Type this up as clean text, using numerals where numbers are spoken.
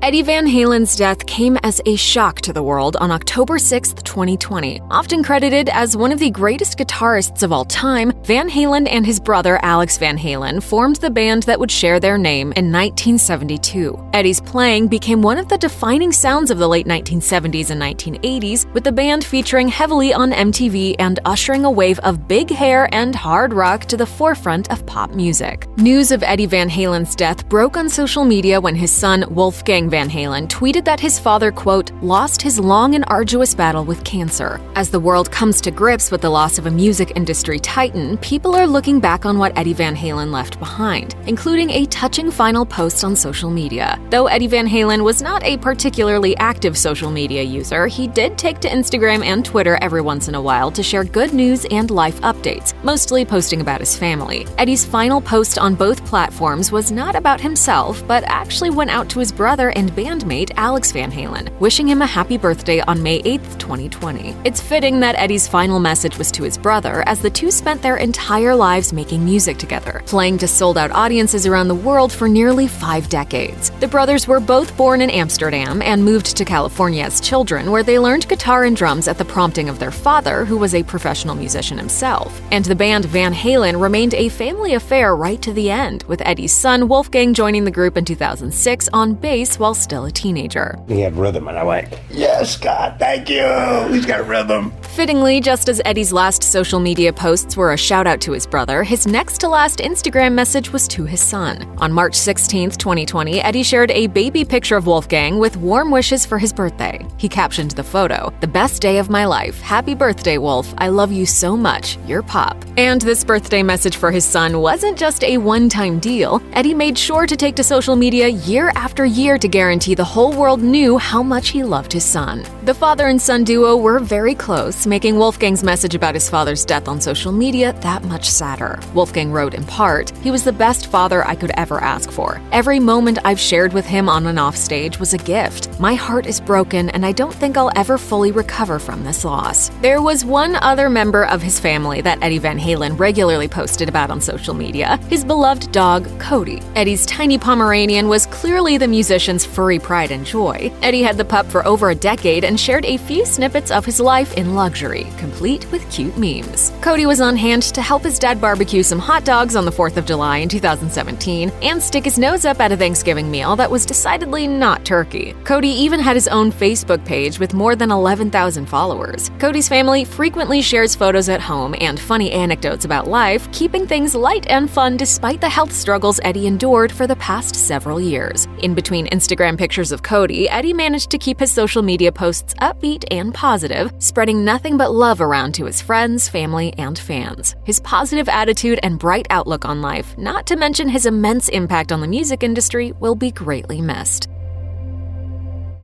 Eddie Van Halen's death came as a shock to the world on October 6, 2020. Often credited as one of the greatest guitarists of all time, Van Halen and his brother Alex Van Halen formed the band that would share their name in 1972. Eddie's playing became one of the defining sounds of the late 1970s and 1980s, with the band featuring heavily on MTV and ushering a wave of big hair and hard rock to the forefront of pop music. News of Eddie Van Halen's death broke on social media when his son, Wolfgang Van Halen, tweeted that his father, quote, lost his long and arduous battle with cancer. As the world comes to grips with the loss of a music industry titan, people are looking back on what Eddie Van Halen left behind, including a touching final post on social media. Though Eddie Van Halen was not a particularly active social media user, he did take to Instagram and Twitter every once in a while to share good news and life updates, mostly posting about his family. Eddie's final post on both platforms was not about himself, but actually went out to his brother and bandmate Alex Van Halen, wishing him a happy birthday on May 8, 2020. It's fitting that Eddie's final message was to his brother, as the two spent their entire lives making music together, playing to sold-out audiences around the world for nearly 5 decades. The brothers were both born in Amsterdam and moved to California as children, where they learned guitar and drums at the prompting of their father, who was a professional musician himself. And the band Van Halen remained a family affair right to the end, with Eddie's son Wolfgang joining the group in 2006 on bass while still a teenager. He had rhythm, and I went, yes, God, thank you! He's got rhythm! Fittingly, just as Eddie's last social media posts were a shout-out to his brother, his next-to-last Instagram message was to his son. On March 16, 2020, Eddie shared a baby picture of Wolfgang with warm wishes for his birthday. He captioned the photo, "The best day of my life. Happy birthday, Wolf. I love you so much. Your Pop." And this birthday message for his son wasn't just a one-time deal. Eddie made sure to take to social media year after year to guarantee the whole world knew how much he loved his son. The father and son duo were very close, making Wolfgang's message about his father's death on social media that much sadder. Wolfgang wrote in part, "He was the best father I could ever ask for. Every moment I've shared with him on and off stage was a gift. My heart is broken, and I don't think I'll ever fully recover from this loss." There was one other member of his family that Eddie Van Halen regularly posted about on social media, his beloved dog, Cody. Eddie's tiny Pomeranian was clearly the musician's furry pride and joy. Eddie had the pup for over a decade and shared a few snippets of his life in luxury, complete with cute memes. Cody was on hand to help his dad barbecue some hot dogs on the 4th of July in 2017 and stick his nose up at a Thanksgiving meal that was decidedly not turkey. Cody even had his own Facebook page with more than 11,000 followers. Cody's family frequently shares photos at home and funny anecdotes about life, keeping things light and fun despite the health struggles Eddie endured for the past several years. In between Instagram pictures of Cody, Eddie managed to keep his social media posts upbeat and positive, spreading nothing but love around to his friends, family, and fans. His positive attitude and bright outlook on life, not to mention his immense impact on the music industry, will be greatly missed.